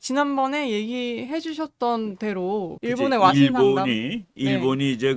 지난번에 얘기해 주셨던 대로 그치? 일본의 와신상담. 일본이 이제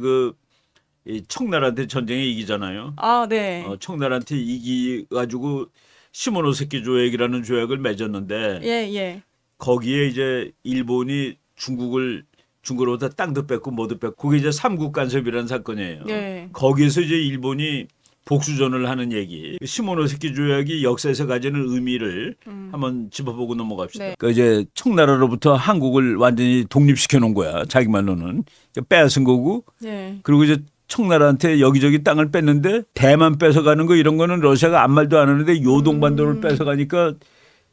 이 청나라한테 전쟁에 이기잖아요. 아, 네. 청나라한테 이기가지고 시모노세키 조약이라는 조약을 맺었는데 예, 예. 거기에 이제 일본이 중국으로부터 땅도 뺏고 뭐도 뺏고 그게 이제 삼국 간섭이라는 사건이에요. 예. 거기에서 이제 일본이 복수전을 하는 얘기. 시모노세키 조약이 역사에서 가지는 의미를 한번 짚어보고 넘어갑시다. 네. 그러니까 이제 청나라로부터 한국을 완전히 독립시켜 놓은 거야. 자기 말로는 빼앗은 거고. 예. 그리고 이제 청나라한테 여기저기 땅을 뺐는데 대만 뺏어가는 거 이런 거는 러시아가 아무 말도 안 하는데 요동반도를 뺏어가니까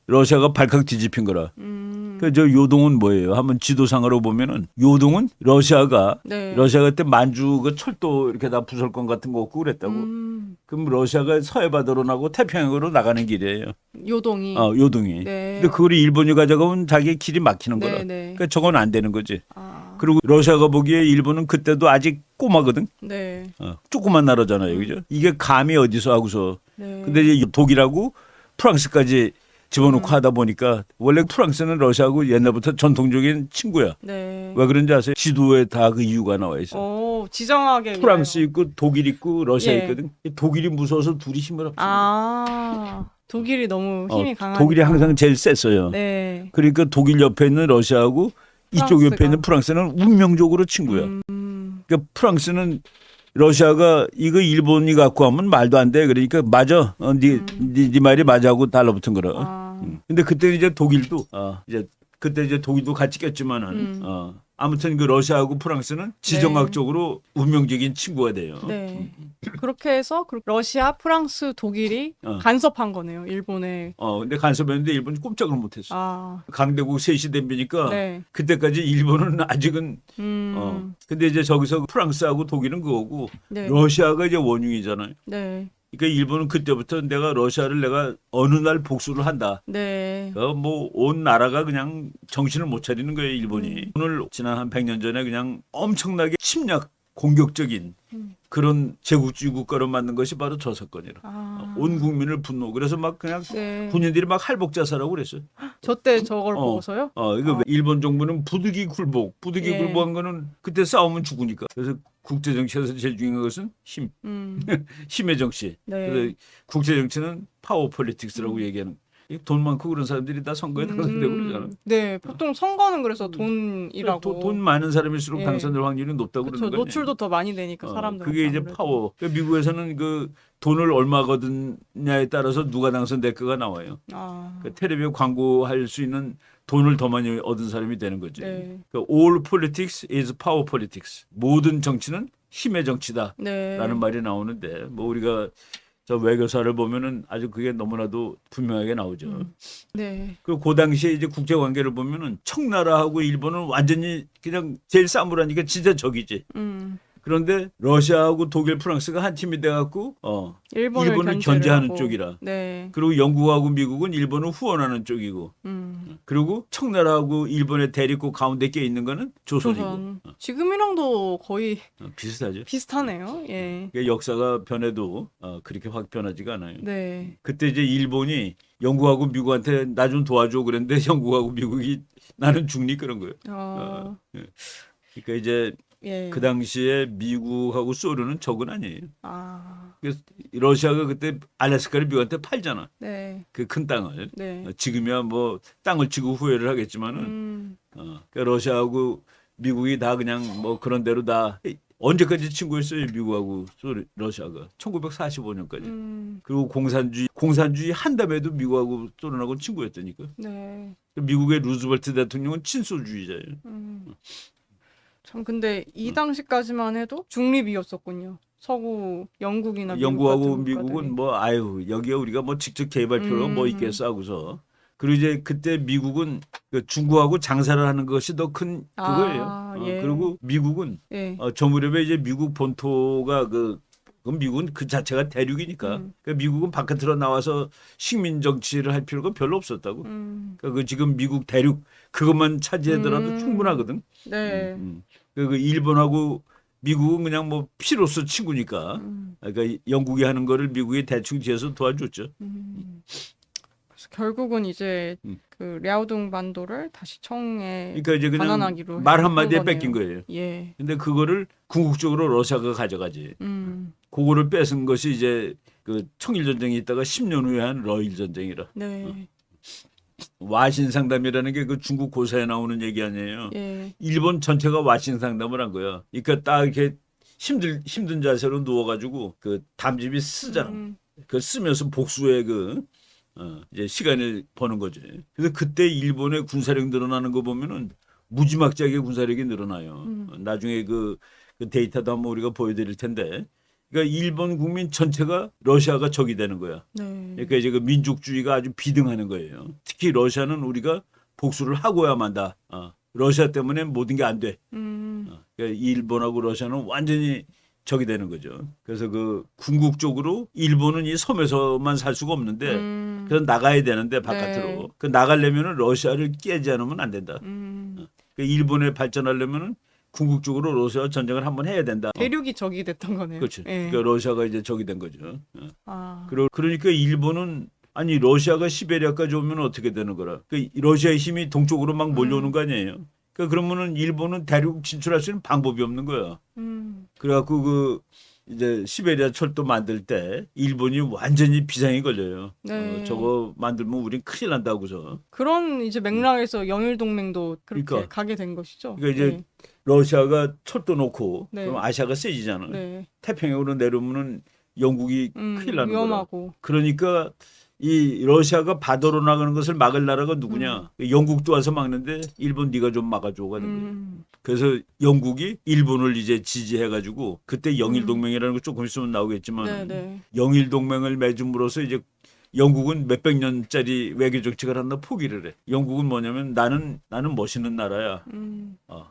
러시아가 발칵 뒤집힌 거라. 그 저 요동은 뭐예요? 한번 지도상으로 보면은 요동은 러시아가 네. 그때 만주 그 철도 이렇게 다 부설권 같은 거 없고 그랬다고. 그럼 러시아가 서해바다로 나고 태평양으로 나가는 길이에요. 요동이. 요동이. 네. 근데 그걸 일본이 가져가면 자기 길이 막히는 네, 거라. 네. 그러니까 저건 안 되는 거지. 아. 그리고 러시아가 보기에 일본은 그때도 아직 꼬마거든. 네. 조그만 나라잖아요, 그죠? 이게 감히 어디서 하고서. 네. 근데 이제 독일하고 프랑스까지 집어넣고 하다 보니까 원래 프랑스는 러시아하고 옛날부터 전통적인 친구야. 네. 왜 그런지 아세요? 지도에 다 그 이유가 나와 있어. 오, 지정하게. 프랑스 위하여. 있고 독일 있고 러시아 예. 있거든. 독일이 무서워서 둘이 힘을 합쳐. 아, 독일이 너무 힘이 강하니까. 독일이 항상 제일 셌어요. 네. 그러니까 독일 옆에 있는 러시아하고 이쪽 옆에 프랑스가. 있는 프랑스는 운명적으로 친구야. 그러니까 프랑스는 러시아가 이거 일본이 갖고 하면 말도 안 돼. 그러니까 맞아. 네 말이 맞아 하고 달라붙은 거라. 아. 근데 그때 이제 독일도 이제 그때 이제 독일도 같이 꼈지만은 아무튼 그 러시아하고 프랑스는 지정학적으로 운명적인 친구가 돼요. 네. 그렇게 해서 러시아, 프랑스, 독일이 간섭한 거네요. 일본에. 근데 간섭했는데 일본이 꼼짝을 못했어. 아. 강대국 셋이 덤비니까 네. 그때까지 일본은 아직은 근데 이제 저기서 프랑스하고 독일은 그거고 네. 러시아가 이제 원흉이잖아요. 네. 그러니까 일본은 그때부터 내가 어느 날 복수를 한다. 네. 뭐 온 나라가 그냥 정신을 못 차리는 거예요, 일본이. 오늘 지난 한 100년 전에 그냥 엄청나게 침략 공격적인 그런 제국주의 국가로 만든 것이 바로 저 사건이라. 아. 온 국민을 분노. 그래서 막 그냥 네. 군인들이 막 할복 자살하고 그랬어요. 저 때 저걸 보고서요? 이거 일본 정부는 부득이 예. 굴복한 거는 그때 싸우면 죽으니까. 그래서 국제 정치에서 제일 중요한 것은 힘. 힘의 정치. 네. 그래서 국제 정치는 파워 폴리틱스라고 얘기하는. 돈 많고 그런 사람들이 다 선거에 당선되고 그러잖아. 네, 보통 선거는 그래서 돈이라고. 돈 많은 사람일수록 예. 당선될 확률이 높다고 그렇죠. 그러는 거예요. 노출도 더 많이 되니까 사람들. 그게 이제 파워. 그러니까 미국에서는 그 돈을 얼마 거든냐에 따라서 누가 당선될까가 나와요. 아. 그러니까 텔레비전 광고할 수 있는 돈을 더 많이 얻은 사람이 되는 거지. 네. 그러니까 all politics is power politics. 모든 정치는 힘의 정치다라는 네. 말이 나오는데 뭐 우리가 저 외교사를 보면은 아주 그게 너무나도 분명하게 나오죠. 네. 그리고 그 당시에 이제 국제 관계를 보면은 청나라하고 일본은 완전히 그냥 제일 싸움을하니까 진짜 적이지. 그런데 러시아하고 독일, 프랑스가 한 팀이 돼갖고 일본을 견제하는 쪽이라. 네. 그리고 영국하고 미국은 일본을 후원하는 쪽이고. 그리고 청나라하고 일본의 대립국 가운데 껴 있는 거는 조선이고. 조선. 지금이랑도 거의 비슷하죠. 비슷하네요. 예. 그러니까 역사가 변해도 그렇게 확 변하지가 않아요. 네. 그때 이제 일본이 영국하고 미국한테 나 좀 도와줘 그랬는데 영국하고 미국이 나는 죽니 그런 거예요. 그러니까 이제 예. 그 당시에 미국하고 소련은 적은 아니에요. 아. 그래서 러시아가 그때 알래스카를 미국한테 팔잖아. 네. 그 큰 땅을. 네. 지금이야 뭐 땅을 치고 후회를 하겠지만은 그러니까 러시아하고 미국이 다 그냥 뭐 그런 대로 다 언제까지 친구였어요 미국하고 러시아가 1945년까지. 그리고 공산주의 한담에도 미국하고 소련하고 친구였다니까. 네. 미국의 루즈벨트 대통령은 친소주의자예요. 참 근데 이 당시까지만 해도 중립이었었군요. 서구 영국이나 미국 영국하고 같은 미국은 국가들이. 뭐 여기에 우리가 뭐 직접 개입할 필요가 뭐 있겠어 하고서. 그리고 이제 그때 미국은 그 중국하고 장사를 하는 것이 더 큰 그거예요. 예. 그리고 미국은 예. 저 무렵에 이제 미국 본토가 미국은 그 자체가 대륙이니까 그러니까 미국은 바깥으로 나와서 식민 정치를 할 필요가 별로 없었다고. 그러니까 그 지금 미국 대륙 그것만 차지하더라도 충분하거든. 네. 그 일본하고 미국은 그냥 뭐 피로서 친구니까. 그러니까 영국이 하는 거를 미국이 대충 뒤에서 도와줬죠. 그래서 결국은 이제 그 랴오둥 반도를 다시 청에 그러니까 이제 그냥 반환하기로 말 한마디에 한 거네요. 뺏긴 거예요. 예. 근데 그거를 궁극적으로 러시아가 가져가지. 그거를 뺏은 것이 이제 그 청일 전쟁이 있다가 10년 후에 한 러일 전쟁이라. 네. 와신 상담이라는 게 그 중국 고사에 나오는 얘기 아니에요. 예. 일본 전체가 와신 상담을 한 거야. 그러니까 딱 이렇게 힘든 자세로 누워가지고 그 담즙이 쓰잖아. 그 쓰면서 복수의 이제 시간을 버는 거지. 그래서 그때 일본의 군사력 늘어나는 거 보면은 무지막지하게 군사력이 늘어나요. 나중에 그 데이터도 한번 우리가 보여드릴 텐데. 그러니까 일본 국민 전체가 러시아가 적이 되는 거야. 네. 그러니까 이제 그 민족주의가 아주 비등하는 거예요. 특히 러시아는 우리가 복수를 하고야 만다. 러시아 때문에 모든 게 안 돼. 그러니까 일본하고 러시아는 완전히 적이 되는 거죠. 그래서 그 궁극적으로 일본은 이 섬에서만 살 수가 없는데 그래서 나가야 되는데 바깥으로. 네. 그 나가려면은 러시아를 깨지 않으면 안 된다. 그 일본에 발전하려면은 궁극적으로 러시아와 전쟁을 한번 해야 된다. 대륙이 적이 됐던 거네요. 그렇죠. 예. 그러니까 러시아가 이제 적이 된 거죠. 아. 그러니까 일본은 아니 러시아가 시베리아까지 오면 어떻게 되는 거라. 그 러시아의 힘이 동쪽으로 막 몰려오는 거 아니에요. 그러니까 그러면은 일본은 대륙 진출할 수 있는 방법이 없는 거야. 그래갖고 그 이제 시베리아 철도 만들 때 일본이 완전히 비상이 걸려요. 네. 저거 만들면 우린 큰일 난다고서. 그런 이제 맥락에서 영일 동맹도 그렇게 그러니까. 가게 된 것이죠. 그러니까 이제 네. 러시아가 철도 놓고 네. 그럼 아시아가 세지잖아. 네. 태평양으로 내려오면은 영국이 큰일 나는 거야. 위험하고. 그러니까 이 러시아가 바다로 나가는 것을 막을 나라가 누구냐? 영국도 와서 막는데 일본 네가 좀 막아줘가 된 거예요. 그래서 영국이 일본을 이제 지지해가지고 그때 영일 동맹이라는 거 조금 있으면 나오겠지만 네, 네. 영일 동맹을 맺음으로써 이제 영국은 몇백 년짜리 외교 정책을 하나 포기를 해. 영국은 뭐냐면 나는 멋있는 나라야.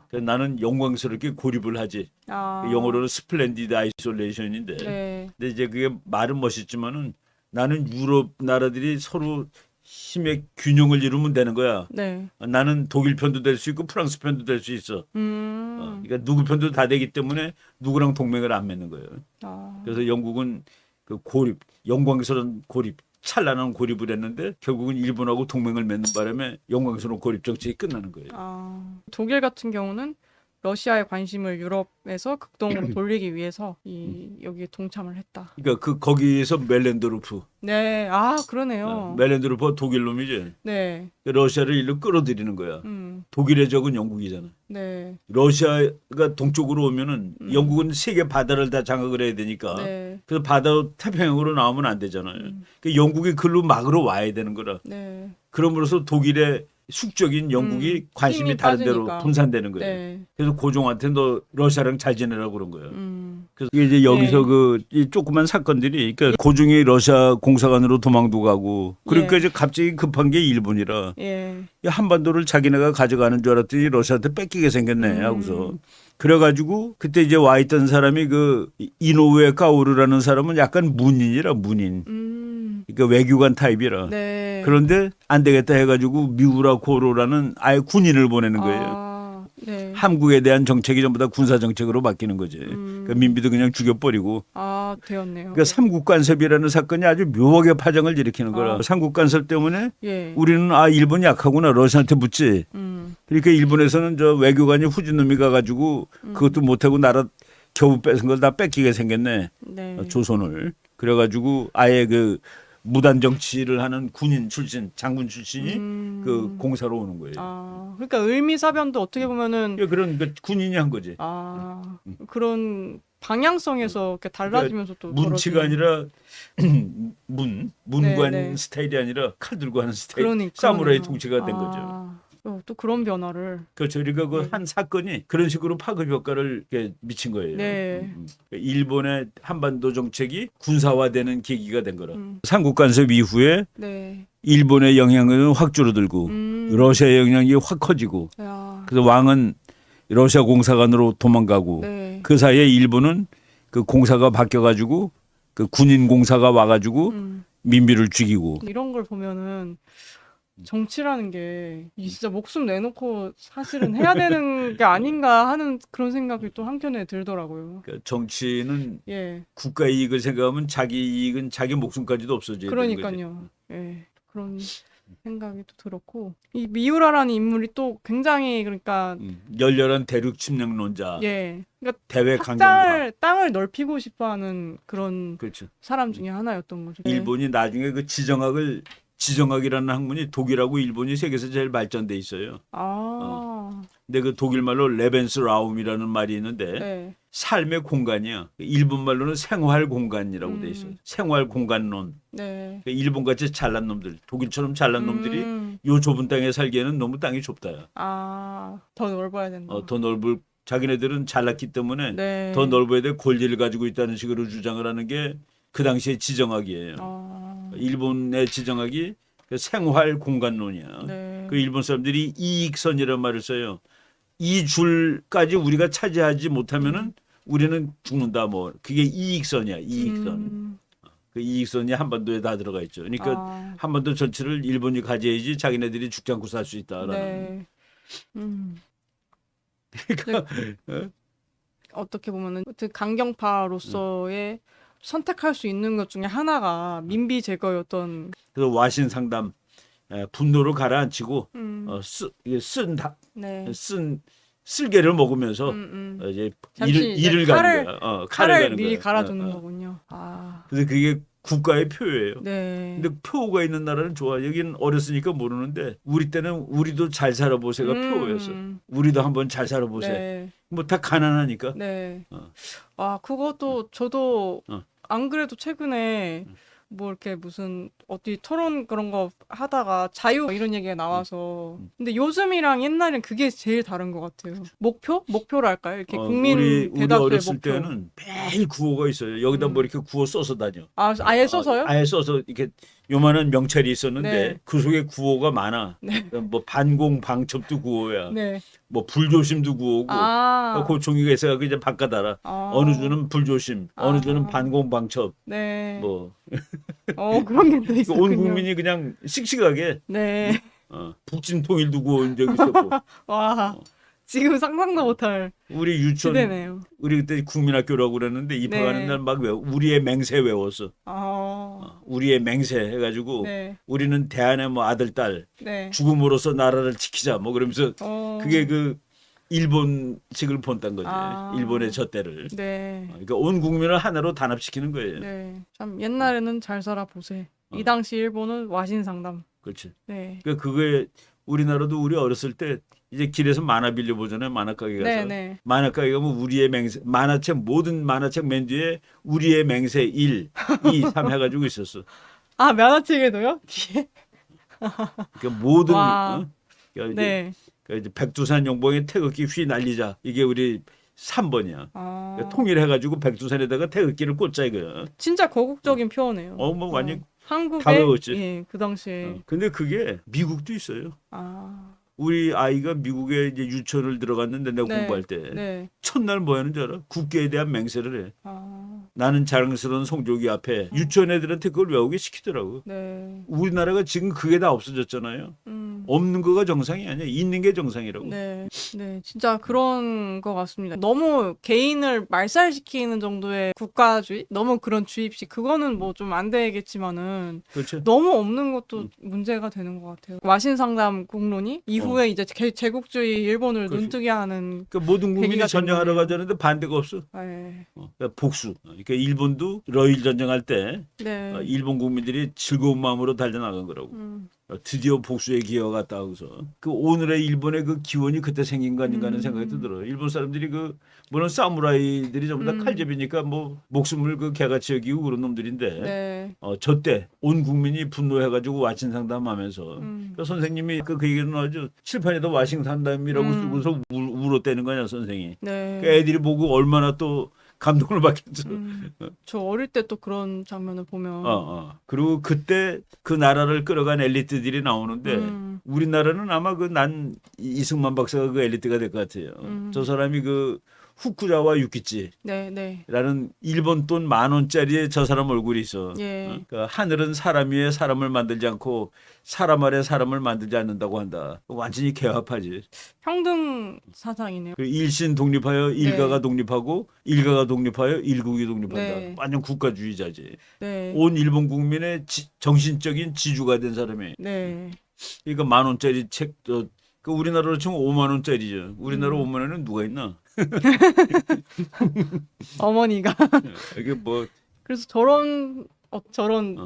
그래서 나는 영광스럽게 고립을 하지. 영어로는 스플렌디드 아이솔레이션인데. 네. 근데 이제 그게 말은 멋있지만은 나는 유럽 나라들이 서로 힘의 균형을 이루면 되는 거야. 네. 나는 독일 편도 될 수 있고 프랑스 편도 될 수 있어. 그러니까 누구 편도 다 되기 때문에 누구랑 동맹을 안 맺는 거예요. 그래서 영국은 그 고립, 영광스러운 고립, 찬란한 고립을 했는데 결국은 일본하고 동맹을 맺는 바람에 영광스러운 고립 정책이 끝나는 거예요. 독일 같은 경우는 러시아의 관심을 유럽에서 극동으로 돌리기 위해서 여기에 동참을 했다. 그러니까 거기에서 멜렌도르프. 네, 그러네요. 멜렌도르프가 독일 놈이지. 네. 러시아를 일로 끌어들이는 거야. 독일의 적은 영국이잖아. 네. 러시아가 동쪽으로 오면은 영국은 세계 바다를 다 장악을 해야 되니까. 네. 그래서 바다 태평양으로 나오면 안 되잖아요. 그러니까 영국이 글로 막으러 와야 되는 거라. 네. 그러므로서 독일의 숙적인 영국이 관심이 다른 데로 분산되는 거예요. 네. 그래서 고종한테 너 러시아랑 잘 지내라고 그런 거예요. 그래서 이제 여기서 이 조그만 사건들이 그러니까 고종이 러시아 공사관으로 도망도 가고 그러니까 이제 갑자기 급한 게 일본이라 이 한반도를 자기네가 가져가는 줄 알았더니 러시아한테 뺏기게 생겼네 하고서 그래가지고 그때 이제 와 있던 사람이 그 이노우에 가오르라는 사람은 약간 문인이라 문인. 그러니까 외교관 타입이라. 네. 그런데 안 되겠다 해가지고 미우라 고로라는 아예 군인을 보내는 거예요. 네. 한국에 대한 정책이 전부 다 군사 정책으로 바뀌는 거지. 그러니까 민비도 그냥 죽여버리고. 되었네요. 그러니까 삼국 간섭이라는 사건이 아주 묘하게 파장을 일으키는 거라. 삼국 간섭 때문에 우리는 일본 약하구나 러시아한테 붙지. 그러니까 일본에서는 저 외교관이 후진놈이 가가지고 그것도 못하고 나라 겨우 뺏은 걸 다 뺏기게 생겼네. 네. 조선을. 그래가지고 아예 그 무단 정치를 하는 군인 출신, 장군 출신이 그 공사로 오는 거예요. 그러니까 을미사변도 어떻게 보면은 그런 군인이 한 거지. 그런 방향성에서 이렇게 달라지면서 또 문치가 아니라 문관 네. 스타일이 아니라 칼 들고 하는 스타일. 그러니까, 사무라이 통치가 된 거죠. 또 그런 변화를. 그렇죠. 그러니까 그 한 사건이 그런 식으로 파급 효과를 미친 거예요. 네. 일본의 한반도 정책이 군사화되는 계기가 된 거라. 삼국 간섭 이후에 일본의 영향은 확 줄어들고 러시아의 영향이 확 커지고 그래서 왕은 러시아 공사관으로 도망가고 그 사이에 일본은 그 공사가 바뀌어가지고 그 군인 공사가 와가지고 민비를 죽이고 이런 걸 보면은 정치라는 게 진짜 목숨 내놓고 사실은 해야 되는 게 아닌가 하는 그런 생각이 또 한켠에 들더라고요. 그러니까 정치는 국가 이익을 생각하면 자기 이익은 자기 목숨까지도 없어져야 되는 거지. 그러니까요. 그런 생각이 또 들었고 이 미우라라는 인물이 또 굉장히 그러니까 열렬한 대륙 침략론자, 예, 그러니까 대외 강경파. 땅을 넓히고 싶어하는 그런 그렇죠. 사람 중에 하나였던 거죠. 네. 일본이 나중에 그 지정학이라는 학문이 독일하고 일본이 세계에서 제일 발전돼 있어요. 근데 그 독일 말로 레벤스라움이라는 말이 있는데 네. 삶의 공간이야. 일본 말로는 생활 공간이라고 돼 있어요. 생활 공간론. 네. 일본 같이 잘난 놈들, 독일처럼 잘난 놈들이 요 좁은 땅에 살기에는 너무 땅이 좁다야. 더 넓어야 된다. 더 넓을 자기네들은 잘났기 때문에 네. 더 넓어야 될 권리를 가지고 있다는 식으로 주장을 하는 게 그 당시의 지정학이에요. 일본의 지정학이 그 생활 공간론이야. 네. 그 일본 사람들이 이익선이라는 말을 써요. 이 줄까지 우리가 차지하지 못하면은 우리는 죽는다. 뭐 그게 이익선이야. 이익선. 그 이익선이 한반도에 다 들어가 있죠. 그러니까 한반도 전체를 일본이 가져야지 자기네들이 죽지 않고 살 수 있다라는. 네. 그러니까 어떻게 보면은 강경파로서의 선택할 수 있는 것 중에 하나가 민비 제거였던. 그래서 와신 상담 분노를 가라앉히고 네. 쓴 쓸개를 먹으면서 이제 잠시 일을 가는 거야. 칼을 가는 미리 거야. 갈아주는 거군요. 그래서 그게 국가의 표예요. 네. 근데 표가 있는 나라는 좋아. 여기는 어렸으니까 모르는데 우리 때는 우리도 잘 살아보세가 표였어. 우리도 한번 잘 살아보세. 네. 뭐 다 가난하니까. 네. 그것도 저도 안 그래도 최근에 뭐 이렇게 무슨 어디 토론 그런 거 하다가 자유 이런 얘기가 나와서 근데 요즘이랑 옛날엔 그게 제일 다른 것 같아요. 목표랄까요? 이렇게 국민 우리 대답의 어렸을 목표. 때는 매일 구호가 있어요. 여기다 뭐 이렇게 구호 써서 다녀. 아예 써서요? 아예 써서 이렇게 요만한 명찰이 있었는데 네. 그 속에 구호가 많아. 네. 뭐 반공 방첩도 구호야. 네. 뭐 불조심도 구호고. 그 종이가 있어가지고 이제 바꿔달아. 어느 주는 불조심, 어느 주는 반공 방첩. 네. 뭐 그런 게 또 있었군요. 온 국민이 그냥 씩씩하게 네. 북진 통일도 구호인 적이 있었고. 와. 지금 상상도 못할 우리 유치원 시대네요. 우리 그때 국민학교라고 그랬는데 입학하는 네. 날 막 우리의 맹세 외웠어. 우리의 맹세 해가지고 네. 우리는 대한의 뭐 아들 딸 네. 죽음으로써 나라를 지키자 뭐 그러면서 그게 그 일본식을 본딴 거지. 일본의 젖대를. 네. 그러니까 온 국민을 하나로 단합시키는 거예요. 네. 참 옛날에는 잘 살아 보세. 이 당시 일본은 와신 상담. 그렇지. 네. 그러니까 그게 우리나라도 우리 어렸을 때 이제 길에서 만화 빌려 보잖아요. 만화가게 가서. 네. 만화가게 가면 우리의 맹세 만화책 모든 만화책 맨 뒤에 우리의 맹세 1, 2, 3 해가지고 있었어. 만화책에도요? 뒤에? 그러니까 모든 그러니까 네. 이제 백두산 용봉에 태극기 휘 날리자. 이게 우리 3번이야. 그러니까 통일해가지고 백두산에다가 태극기를 꽂자 이거야. 진짜 거국적인 표현이에요. 뭐 완전 한국에 다 외웠지. 예, 그 당시에. 근데 그게 미국도 있어요. 우리 아이가 미국에 이제 유치원을 들어갔는데 내가 공부할 때 첫날 뭐 하는 줄 알아? 국기에 대한 맹세를 해. 나는 자랑스러운 성조기 앞에 유치원 애들한테 그걸 외우게 시키더라고. 네. 우리나라가 지금 그게 다 없어졌잖아요. 없는 거가 정상이 아니야. 있는 게 정상이라고. 네, 진짜 그런 것 같습니다. 너무 개인을 말살시키는 정도의 국가주의? 너무 그런 주입식, 그거는 뭐 좀 안 되겠지만은 그렇죠. 너무 없는 것도 문제가 되는 것 같아요. 와신상담 국론이 이후에 이제 제국주의 일본을 그렇죠. 눈뜨게 하는 그러니까 모든 국민이 계기가 된 전쟁하러 거네요. 가자는데 반대가 없어. 네. 그러니까 복수. 그러니까 일본도 러일 전쟁할 때 네. 일본 국민들이 즐거운 마음으로 달려나간 거라고. 드디어 복수의 기회가 왔다 하고서 그 오늘의 일본의 그 기원이 그때 생긴 거 아닌가 하는 생각이 들어요. 일본 사람들이 그 물론 사무라이들이 전부 다 칼잡이니까 뭐 목숨을 그 개같이 여기고 그런 놈들인데 네. 저때 온 국민이 분노해가지고 와신 상담하면서 그러니까 선생님이 그 얘기는 아주 칠판에다 와신 상담이라고 쓰고서 울었대는 거냐 선생이. 네. 그 애들이 보고 얼마나 또 감동을 받겠어. 저 어릴 때 또 그런 장면을 보면 그리고 그때 그 나라를 끌어간 엘리트들이 나오는데 우리나라는 아마 그 난 이승만 박사가 그 엘리트가 될 것 같아요. 저 사람이 그 후쿠자와 유키치라는 네, 네. 일본 돈 10,000원짜리의 저 사람 얼굴이 있어. 예. 그러니까 하늘은 사람 위에 사람을 만들지 않고 사람 아래 사람을 만들지 않는다고 한다. 완전히 개화파지. 평등 사상이네요. 그 일신 독립하여 일가가 독립하고 일가가 독립하여 일국이 독립한다. 네. 완전 국가주의자지. 네. 온 일본 국민의 정신적인 지주가 된 사람이. 네. 그러니까 10,000원짜리 책도 그 우리나라로 치면 50,000원짜리죠. 우리나라 50,000원에는 누가 있나? 어머니가. 이게 뭐 그래서 저런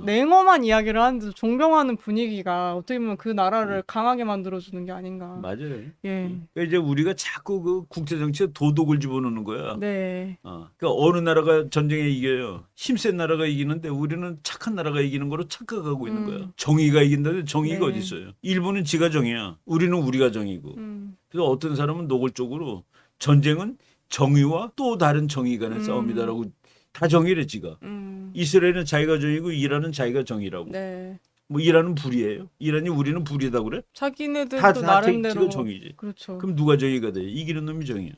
냉엄한 이야기를 하는데도 존경하는 분위기가 어떻게 보면 그 나라를 강하게 만들어주는 게 아닌가. 맞아요. 예. 그러니까 이제 우리가 자꾸 그 국제 정치에 도덕을 집어넣는 거야. 네. 그러니까 어느 나라가 전쟁에 이겨요. 힘센 나라가 이기는데 우리는 착한 나라가 이기는 거로 착각하고 있는 거야. 정의가 이긴다는데 정의가 네. 어디 있어요? 일본은 지가 정의야. 우리는 우리가 정의고. 그래서 어떤 사람은 노골적으로 전쟁은 정의와 또 다른 정의 간의 싸움이다라고 다 정의를 지가. 이스라엘은 자기가 정의고 이란은 자기가 정의라고. 네. 뭐 이란은 불이에요? 이란이 우리는 불이다 그래? 자기네들도 나름대로. 지가 정의지. 그렇죠. 그럼 누가 정의가 돼? 이기는 놈이 정의야.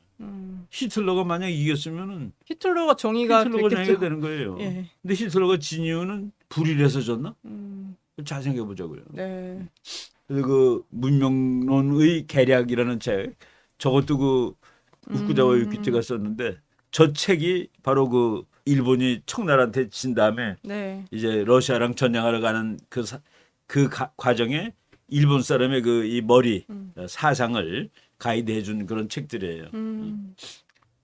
히틀러가 만약 이겼으면은 히틀러가 정의가 히틀러가 됐겠죠. 정의가 되는 거예요. 예. 근데 히틀러가 진 이유는 불의해서 졌나? 잘 생각해 보자고요. 네. 그래서 그 문명론의 계략이라는 책, 저것도 그 후쿠자와 유키치가 썼는데 저 책이 바로 그 일본이 청나라한테 진 다음에 네. 이제 러시아랑 전쟁하러 가는 그 과정에 일본 사람의 그 이 머리 사상을 가이드해 준 그런 책들이에요.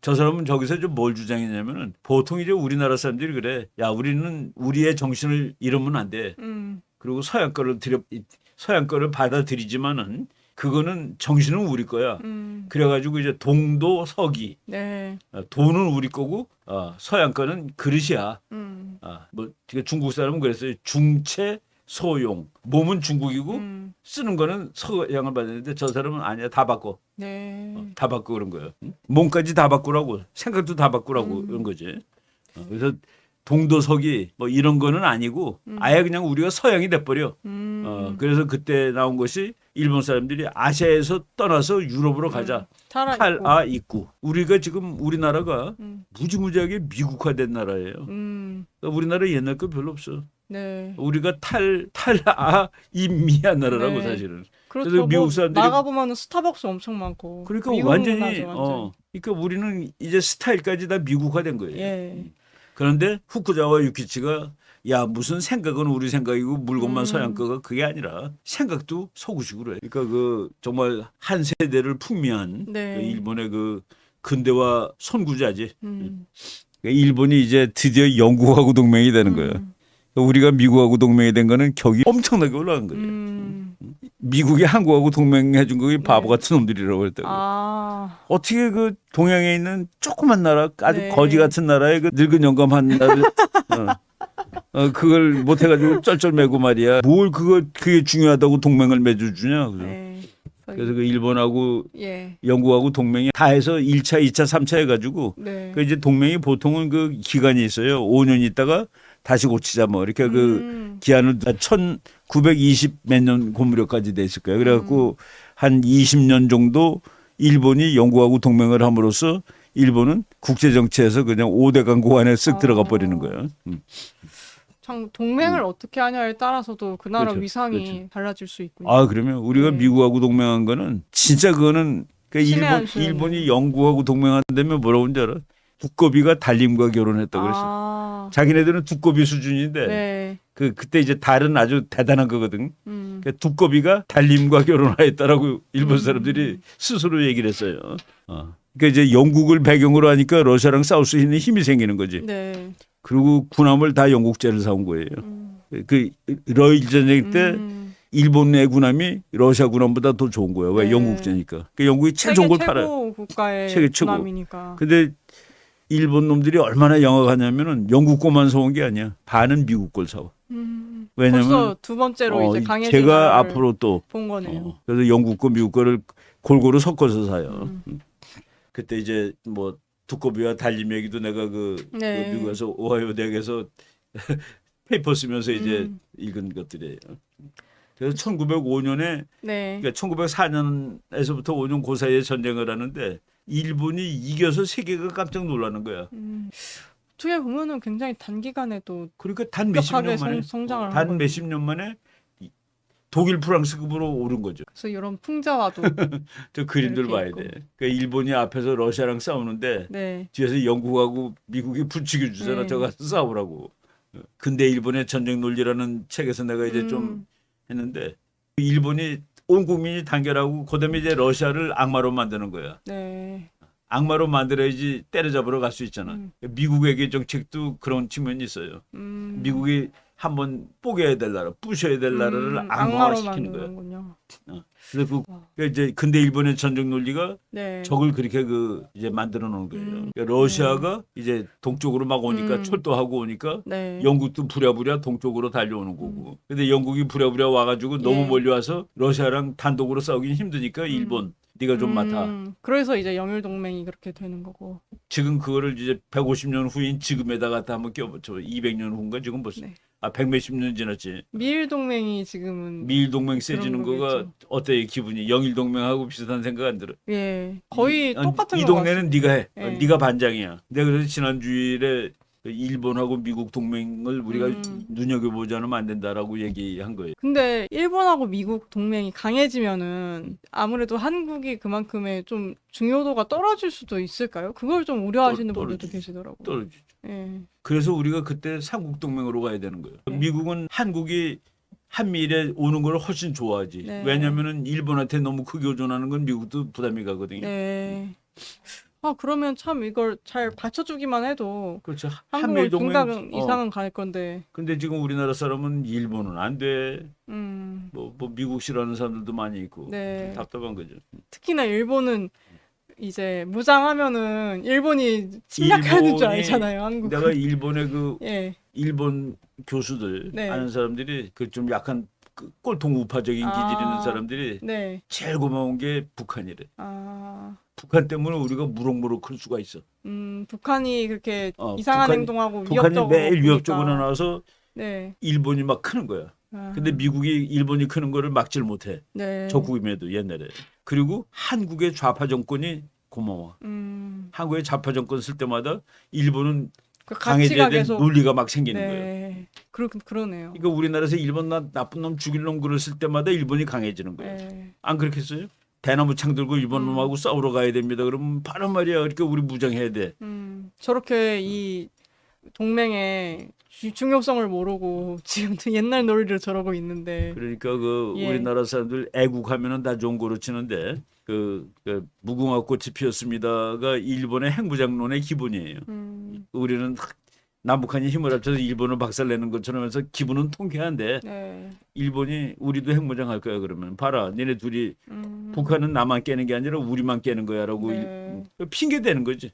저 사람은 저기서 좀 뭘 주장했냐면은 보통 이제 우리나라 사람들이 그래. 야, 우리는 우리의 정신을 잃으면 안 돼. 그리고 서양 거를 받아들이지만은 그거는 정신은 우리 거야. 그래가지고 이제 동도 서기. 네. 돈은 우리 거고 서양 거는 그릇이야. 뭐 중국 사람은 그랬어요. 중체 소용. 몸은 중국이고 쓰는 거는 서양을 받았는데 저 사람은 아니야. 다 바꿔. 네. 다 바꿔 그런 거예요. 몸까지 다 바꾸라고. 생각도 다 바꾸라고 그런 거지. 그래서 동도서기 뭐 이런 거는 아니고 아예 그냥 우리가 서양이 돼버려. 그래서 그때 나온 것이 일본 사람들이 아시아에서 떠나서 유럽으로 가자. 탈아 입구. 우리가 지금 우리나라가 무지무지하게 미국화된 나라예요. 그러니까 우리나라 옛날 거 별로 없어. 네. 우리가 탈아 입미한 나라라고 네. 사실은. 그렇죠. 그래서 미국 뭐 사람들이 나가 보면은 스타벅스 엄청 많고. 그러니까 미국 완전히 문화죠, 완전. 그러니까 우리는 이제 스타일까지 다 미국화된 거예요. 예. 그런데 후쿠자와 유키치가 야 무슨 생각은 우리 생각이고 물건만 서양 거가 그게 아니라 생각도 서구식으로 해. 그러니까 그 정말 한 세대를 풍미한 네. 그 일본의 그 근대화 선구자지. 그러니까 일본이 이제 드디어 영국하고 동맹이 되는 거예요. 그러니까 우리가 미국하고 동맹이 된 거는 격이 엄청나게 올라간 거예요. 미국이 한국하고 동맹해 준 거기 바보 같은 놈들이라고 했다고. 어떻게 그 동양에 있는 조그만 나라 아주 네. 거지 같은 나라에 그 늙은 영감한 나라를 그걸 못 해가지고 쩔쩔매고 말이야. 뭘 그게 중요하다고 동맹을 맺어주냐. 네. 그래서 그 일본하고 예. 영국하고 동맹이 다 해서 1차, 2차, 3차 해가지고 네. 그 이제 동맹이 보통은 그 기간이 있어요. 5년 있다가 다시 고치자 뭐 이렇게 그 기한을 1920 몇 년 고무력까지 돼 있을 거예요. 그래갖고 한 20년 정도 일본이 영국하고 동맹을 함으로써 일본은 국제 정치에서 그냥 5대 강국 안에 쓱 들어가 버리는 거예요. 참 동맹을 어떻게 하냐에 따라서도 그 나라 그렇죠. 위상이 그렇죠. 달라질 수 있군요. 그러면 우리가 네. 미국하고 동맹한 거는 진짜 그거는 그러니까 신의 한 수였네요. 일본이 영국하고 동맹한다면 뭐라고 하는 줄 알아? 두꺼비가 달림과 결혼했다고 그랬어. 자기네들은 두꺼비 수준인데 네. 그때 이제 달은 아주 대단한 거거든. 그러니까 두꺼비가 달림과 결혼하였다라고 일본 사람들이 스스로 얘기를 했어요. 그러니까 이제 영국을 배경으로 하니까 러시아랑 싸울 수 있는 힘이 생기는 거지. 네. 그리고 군함을 다 영국제를 사온 거예요. 그 러일 전쟁 때 일본 내 군함이 러시아 군함보다 더 좋은 거예요. 왜? 네. 영국제니까. 그러니까 영국이 제일 좋은 걸 팔아요. 최고 국가의 세계 최고. 군함이니까. 근데 일본 놈들이 얼마나 영악하냐면은 영국 거만 사온 게 아니야. 반은 미국 걸 사와. 왜냐면 벌써 두 번째로 이제 강해진 제가 나라를 앞으로 또 본 거네요. 그래서 영국 거 미국 거를 골고루 섞어서 사요. 그때 이제 뭐 두꺼비와 달림 얘기도 내가 네. 그 미국에서 오하이오 대학에서 페이퍼 쓰면서 이제 읽은 것들이에요. 그래서 1905년에 네. 그러니까 1904년에서부터 5년 그 사이에 전쟁을 하는데 일본이 이겨서 세계가 깜짝 놀라는 거야. 어떻게 보면은 굉장히 단기간에도 그러니까 단 몇십 년 만에 성장을 한 단 거예요. 몇십 년 만에 독일 프랑스급으로 오른 거죠. 그래서 이런 풍자와도 저 그림들 이렇게 봐야 있고. 돼. 그러니까 일본이 앞에서 러시아랑 싸우는데 네. 뒤에서 영국하고 미국이 부추겨 주잖아. 네. 저 가서 싸우라고. 근데 일본의 전쟁 논리라는 책에서 내가 이제 좀 했는데 일본이 온 국민이 단결하고 그다음에 이제 러시아를 악마로 만드는 거야. 네. 악마로 만들어야지 때려잡으러 갈 수 있잖아. 미국에게 정책도 그런 측면이 있어요. 미국이 한번 뽀개야 될 나라, 부셔야 될 나라를 악마화시키는 거야. 만드는군요. 그래서 그 이제 근대 일본의 전쟁 논리가 네. 적을 그렇게 이제 만들어 놓은 거예요. 그러니까 러시아가 이제 동쪽으로 막 오니까 철도하고 오니까 네. 영국도 부랴부랴 동쪽으로 달려오는 거고. 근데 영국이 부랴부랴 와가지고 너무 예. 멀리 와서 러시아랑 단독으로 싸우긴 힘드니까 일본 네가 좀 맡아. 그래서 이제 영일 동맹이 그렇게 되는 거고. 지금 그거를 이제 150년 후인 지금에다 갖다 한번 껴붙여. 200년 후인가 지금 벌써. 네. 백몇십 년 지났지. 미일 동맹이 지금은 미일 동맹 세지는 그런 거가 거겠죠. 어때요 기분이? 영일 동맹하고 비슷한 생각 안 들어? 예 거의 똑같은 이 것 동네는 같습니다. 네가 해. 예. 네가 반장이야. 내가 그래서 지난 주일에 일본하고 미국 동맹을 우리가 눈여겨보지 않으면 안 된다라고 얘기한 거예요. 근데 일본하고 미국 동맹이 강해지면은 아무래도 한국이 그만큼의 좀 중요도가 떨어질 수도 있을까요? 그걸 좀 우려하시는 분들도 떨어지죠. 계시더라고요. 떨어지죠. 예. 그래서 우리가 그때 삼국 동맹으로 가야 되는 거예요. 네. 미국은 한국이 한미일에 오는 걸 훨씬 좋아하지. 네. 왜냐면은 일본한테 너무 크게 의존하는 건 미국도 부담이 가거든요. 네. 아 그러면 참 이걸 잘 받쳐주기만 해도 그렇죠. 한국은 한미일 동맹 중간 이상은 갈 건데. 근데 지금 우리나라 사람은 일본은 안 돼. 음. 뭐 미국 싫어하는 사람들도 많이 있고 네. 답답한 거죠. 특히나 일본은 이제 무장하면은 일본이 침략하는 줄 일본이 알잖아요, 한국. 내가 일본의 그 예. 일본 교수들 네. 아는 사람들이 그 좀 약간 그 꼴통 우파적인 기질 있는 사람들이 네. 제일 고마운 게 북한이래. 아. 북한 때문에 우리가 무럭무럭 클 수가 있어. 북한이 그렇게 이상한 행동하고 북한이 위협적으로 매일 보니까. 위협적으로 나와서 네. 일본이 막 크는 거야. 아. 근데 미국이 일본이 크는 거를 막질 못해. 네. 적국임에도 옛날에. 그리고 한국의 좌파 정권이 고마워. 한국의 좌파 정권 쓸 때마다 일본은 그 강해져야 가치가 될 계속 논리가 막 생기는 거예요. 네. 그러네요. 그러니까 우리나라에서 일본 나쁜 놈 죽일 놈 글을 쓸 때마다 일본이 강해지는 거예요. 네. 안 그렇겠어요? 대나무 창 들고 일본 놈하고 싸우러 가야 됩니다. 그러면 바로 말이야. 그러니까 우리 무장해야 돼. 저렇게 이 동맹의 중요성을 모르고 지금도 옛날 놀이를 저러고 있는데. 그러니까 그 예. 우리나라 사람들 애국하면은 다 좋은 거로 치는데 그 무궁화 꽃이 피었습니다가 일본의 핵무장론의 기본이에요. 우리는 남북한이 힘을 합쳐서 일본을 박살내는 것처럼 해서 기분은 통쾌한데 네. 일본이 우리도 핵무장할 거야 그러면 봐라 니네 둘이 북한은 나만 깨는 게 아니라 우리만 깨는 거야라고 네. 핑계 대는 거지.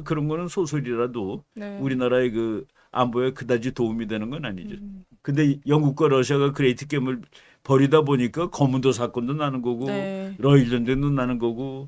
그런 거는 소설이라도 네. 우리나라의 그 안보에 그다지 도움이 되는 건 아니죠. 근데 영국과 러시아가 그레이트 게임을 벌이다 보니까 거문도 사건도 나는 거고 네. 러일 전쟁도 나는 거고.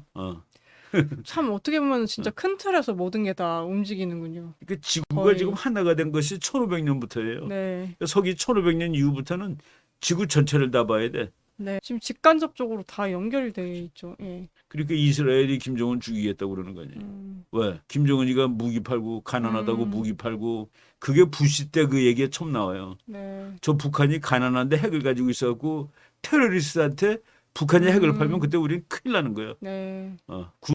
참 어떻게 보면 진짜 큰 틀에서 모든 게 다 움직이는군요. 그러니까 지구가 거의. 지금 하나가 된 것이 1500년부터예요. 네. 서기 1500년 이후부터는 지구 전체를 다 봐야 돼. 네. 지금 직간접적으로 다 연결돼 있죠. 예. 그러니까 이스라엘이 김정은 죽이겠다고 그러는 거 아니에요. 왜? 김정은이가 무기 팔고 가난하다고 무기 팔고 그게 부시 때 그 얘기가 처음 나와요. 네. 저 북한이 가난한데 핵을 가지고 있어갖고 테러리스트한테 북한이 핵을 팔면 그때 우리는 큰일 나는 거예요. 네.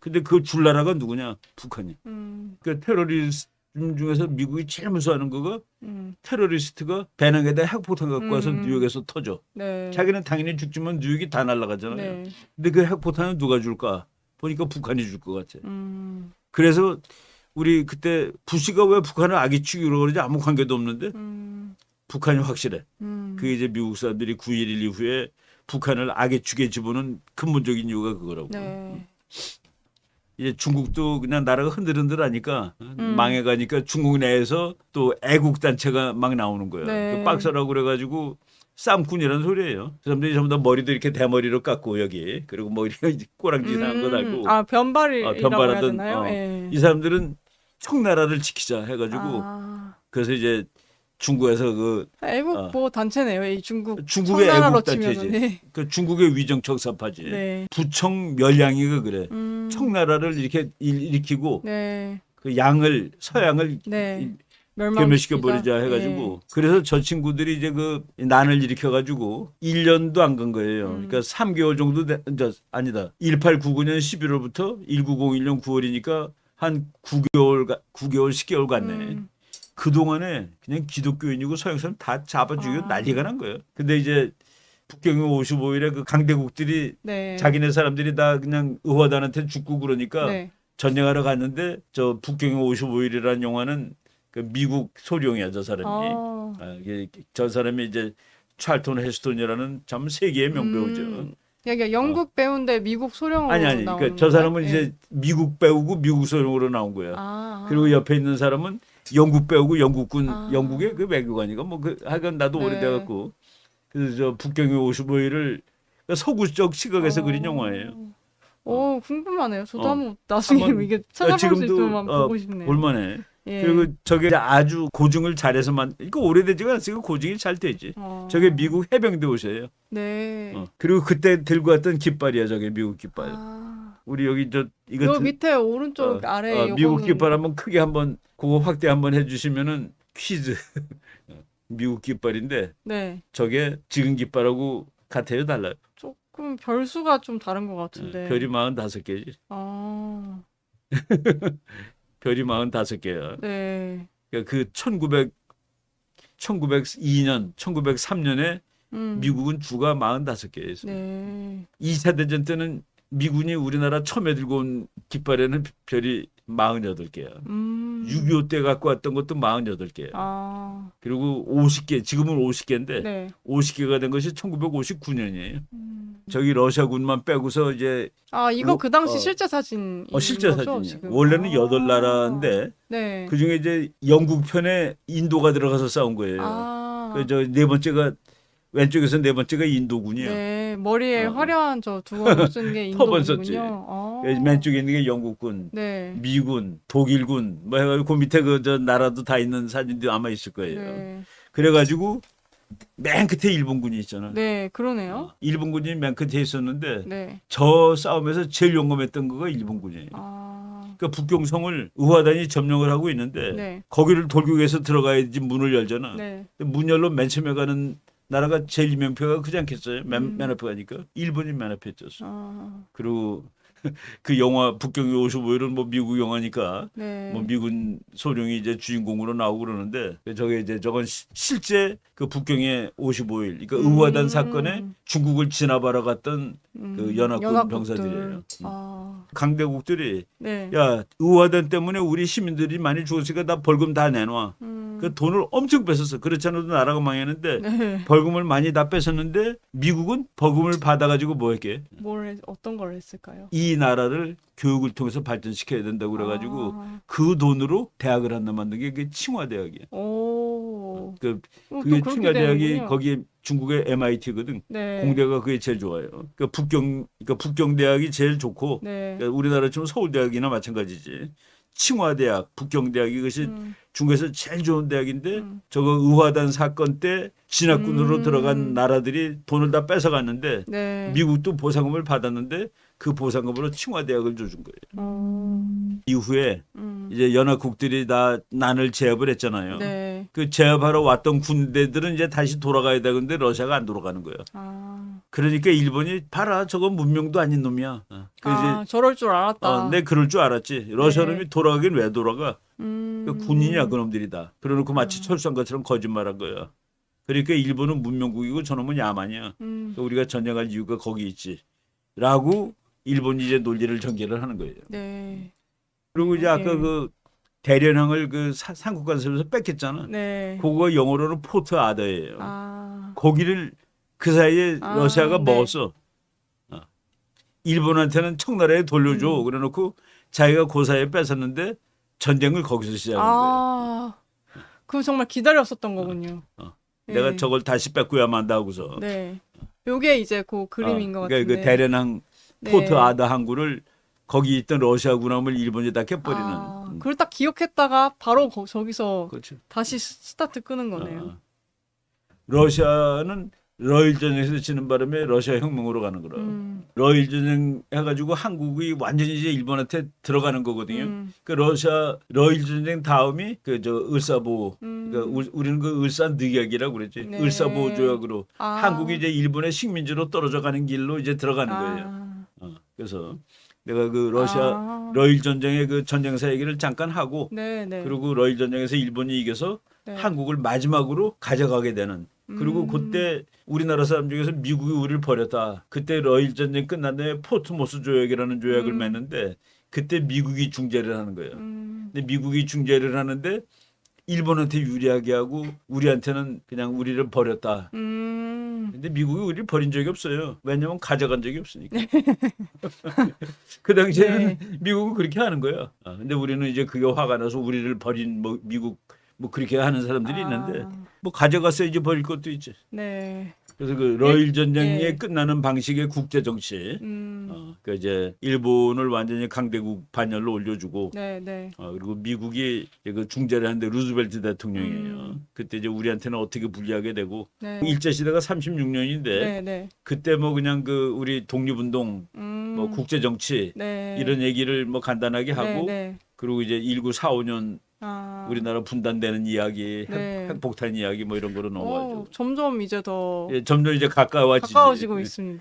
근데 그걸 줄 나라가 누구냐? 북한이. 그러니까 테러리스트 중에서 미국이 제일 무서워하는 거가 테러리스트가 배낭에다 핵폭탄 갖고 와서 뉴욕에서 터져. 네. 자기는 당연히 죽지만 뉴욕이 다 날아가잖아요. 네. 근데 그 핵폭탄은 누가 줄까? 보니까 북한이 줄 것 같아. 음. 그래서 우리 그때 부시가 왜 북한을 악의 축이라고 그러지 아무 관계도 없는데 북한이 확실해. 그게 이제 미국 사람들이 9.11 이후에 북한을 악의 축에 집어넣은 근본적인 이유가 그거라고. 네. 이제 중국도 그냥 나라가 흔들흔들하니까 망해가니까 중국 내에서 또 애국 단체가 막 나오는 거예요. 네. 그 박사라고 그래가지고 쌈꾼이라는 소리예요. 그 사람들이 전부 다 머리도 이렇게 대머리로 깎고 여기 그리고 뭐 이렇게 꼬랑지상한 거 달고. 아 변발이라고 해야 변발하던 되나요? 예. 이 사람들은 청나라를 지키자 해가지고 그래서 이제 중국에서 그 애국 보호 단체네요. 이 중국의 애국 치면은. 단체지. 그 중국의 위정척사파지. 네. 부청 멸량이가 그래. 청나라를 이렇게 일으키고 네. 그 양을 서양을 네. 괴멸시켜 버리자 해가지고 그래서 저 친구들이 이제 그 난을 일으켜가지고 1년도 안 간 거예요. 그러니까 3개월 정도 아니다. 1899년 11월부터 1901년 9월이니까 한 9개월 10개월 갔네. 그 동안에 그냥 기독교인이고 서양 사람 다 잡아 죽이고 난리가 난 거예요. 근데 이제 북경의 55일에 그 강대국들이 네. 자기네 사람들이 다 그냥 의화단한테 죽고 그러니까 네. 전쟁하러 갔는데 저 북경의 55일이라는 영화는 그 미국 소령이야 저 사람이. 저 사람이 이제 찰턴 헤스턴이라는 참 세계의 명배우죠. 그러니까 영국 배우인데 미국 소령으로 아니 나오는 그러니까 저 사람은 건가요? 이제 미국 배우고 미국 소령으로 나온 거야. 아. 그리고 옆에 있는 사람은 영국 배우고 영국군 아. 영국의 그 외교관이가 뭐 그 하여간 나도 네. 오래돼 갖고 그래서 저 북경의 55일을 서구적 시각에서 그린 영화예요. 오, 궁금하네요. 저도 한번 나중에 한번 이게 찾아볼 수 지금도 있으면 보고 싶네요. 볼만해. 예. 그리고 저게 이제 아주 고증을 잘해서만 이거 오래되지가 않으니까 고증이 잘 되지. 저게 미국 해병대 옷이에요. 네. 그리고 그때 들고 왔던 깃발이야 저게 미국 깃발. 아. 우리 여기 저 이거 요 밑에 오른쪽 아래 미국 요거는- 깃발 한번 크게 한번 그거 확대 한번 해주시면은 퀴즈. 미국 깃발인데 네. 저게 지금 깃발하고 같아요 달라요. 조금 별수가 좀 다른 것 같은데. 별이 45개지. 아. 별이 45개야. 네. 그러니까 그 1902년, 1903년에 미국은 주가 45개였어요. 네. 2차 대전 때는 미군이 우리나라 처음에 들고 온 깃발에는 별이 48개야. 6.25 때 갖고 왔던 것도 48개야. 아. 그리고 50개, 지금은 50개인데 네. 50개가 된 것이 1959년이에요. 저기 러시아군만 빼고서 이제 아, 이거 그 당시 어. 실제 사진. 실제 거죠, 사진이야. 지금? 원래는 아. 8나라인데 네. 그중에 이제 영국 편에 인도가 들어가서 싸운 거예요. 아. 그 저 네 번째가 왼쪽에서 네 번째가 인도군이요. 네. 머리에 어. 화려한 저 두건을 쓴 게 터번 썼지. 인도군요. 아. 맨쪽에 있는 게 영국군, 네. 미군, 독일군 뭐 해가지고 그 밑에 그 저 나라도 다 있는 사진도 아마 있을 거예요. 네. 그래가지고 맨 끝에 일본군이 있잖아. 네, 그러네요. 일본군이 맨 끝에 있었는데 네. 저 싸움에서 제일 용감했던 거가 일본군이에요. 아. 그러니까 북경성을 의화단이 점령을 하고 있는데 네. 거기를 돌격해서 들어가야지 문을 열잖아. 네. 문 열러 맨 처음에 가는 나라가 제일 이명표가 크지 않겠어요? 맨 앞에 가니까 일본이 맨 앞에 있었어. 아. 그리고 그 영화 북경의 55일은 뭐 미국 영화니까 네. 뭐 미군 소령이 이제 주인공으로 나오고 그러는데 저게 이제 저건 실제 그 북경의 55일 그러니까 의화단 사건에 중국을 진압하러 갔던 그 연합군 병사들이에요. 아. 강대국들이 네. 야 의화단 때문에 우리 시민들이 많이 죽었으니까 나 벌금 다 내놔. 그 돈을 엄청 뺏었어. 그렇지 않아도 나라가 망했는데 네. 벌금을 많이 다 뺏었는데 미국은 벌금을 받아가지고 뭐 했게? 어떤 걸 했을까요? 이 나라를 교육을 통해서 발전시켜야 된다고 그래가지고 아. 그 돈으로 대학을 하나 만든 게 그게 칭화대학이야. 오. 그 또 그게 그렇게 칭화대학이 되는군요. 거기에 중국의 MIT거든. 네. 공대가 그게 제일 좋아요. 그러니까 북경대학이 제일 좋고 네. 그러니까 우리나라처럼 서울대학이나 마찬가지지. 칭화대학, 북경대학 이것이 중국에서 제일 좋은 대학인데 저거 의화단 사건 때 진압군으로 들어간 나라들이 돈을 다 뺏어갔는데 네. 미국도 보상금을 받았는데 그 보상금으로 칭화대학을 줘준 거예요. 이후에 이제 연합국들이 다 난을 제압을 했잖아요. 네. 그 제압하러 왔던 군대들은 이제 다시 돌아가야 되는데 러시아가 안 돌아가는 거예요. 아. 그러니까 일본이 봐라 저건 문명도 아닌 놈이야. 아, 저럴 줄 알았다. 내 그럴 줄 알았지. 러시아 네. 놈이 돌아가긴 왜 돌아가? 그 군인이야 그놈들이 다. 그러놓고 마치 철수한 것처럼 거짓말한 거야. 그러니까 일본은 문명국이고 저놈은 야만이야. 그러니까 우리가 전쟁할 이유가 거기 있지. 라고 일본이 이제 논리를 전개를 하는 거예요. 네. 그리고 이제 아까 네. 그 대련항을 그 삼국관세에서 뺏겼잖아. 네. 그거가 영어로는 포트 아더예요. 아. 거기를 그 사이에 아, 러시아가 네. 먹었어. 일본한테는 청나라에 돌려줘. 그래놓고 자기가 그 사이에 뺏었는데 전쟁을 거기서 시작한 거예요. 아. 그럼 정말 기다렸었던 거군요. 내가 네. 저걸 다시 뺏고야만 한다 하고서. 네. 요게 이제 그 그림인 것 그러니까 같은데. 그 대련항 네. 포트 아더 항구를 거기 있던 러시아 군함을 일본이 다 깨버리는. 아, 그걸 딱 기억했다가 바로 저기서 그렇죠. 다시 스타트 끄는 거네요. 러시아는 러일 전쟁에서 지는 바람에 러시아 혁명으로 가는 거라. 러일 전쟁 해가지고 한국이 완전히 이제 일본한테 들어가는 거거든요. 그 러시아 러일 전쟁 다음이 그 저 을사보, 그러니까 우리는 그 을산 늑약이라고 그랬지. 네. 을사보 조약으로 아. 한국이 이제 일본의 식민지로 떨어져 가는 길로 이제 들어가는 거예요. 그래서 내가 그 러시아 러일 전쟁의 그 전쟁사 얘기를 잠깐 하고, 네, 네. 그리고 러일 전쟁에서 일본이 이겨서 네. 한국을 마지막으로 가져가게 되는. 그리고 그때 우리나라 사람 중에서 미국이 우리를 버렸다. 그때 러일 전쟁 끝난 다음에 포트모스 조약이라는 조약을 맺는데 그때 미국이 중재를 하는 거예요. 근데 미국이 중재를 하는데 일본한테 유리하게 하고 우리한테는 그냥 우리를 버렸다. 근데 미국이 우리를 버린 적이 없어요. 왜냐면 가져간 적이 없으니까. 그 당시에는 네. 미국은 그렇게 하는 거야. 근데 우리는 이제 그게 화가 나서 우리를 버린 뭐 미국 뭐 그렇게 하는 사람들이 있는데 뭐 가져갔어야지 버릴 것도 있지. 네. 그래서 그 러일 전쟁에 예. 끝나는 방식의 국제 정치. 그 이제 일본을 완전히 강대국 반열로 올려주고, 네, 네. 그리고 미국이 이제 그 중재를 하는데 루즈벨트 대통령이에요. 그때 이제 우리한테는 어떻게 불리하게 되고, 네. 일제 시대가 36년인데 네, 네. 그때 뭐 그냥 그 우리 독립운동, 뭐 국제 정치 네. 이런 얘기를 뭐 간단하게 하고, 네, 네. 그리고 이제 1945년 우리나라 분단되는 이야기, 네. 핵폭탄 이야기 뭐 이런 거로 넘어가죠. 점점 이제 더 예, 점점 이제 가까워지지. 가까워지고 있습니다.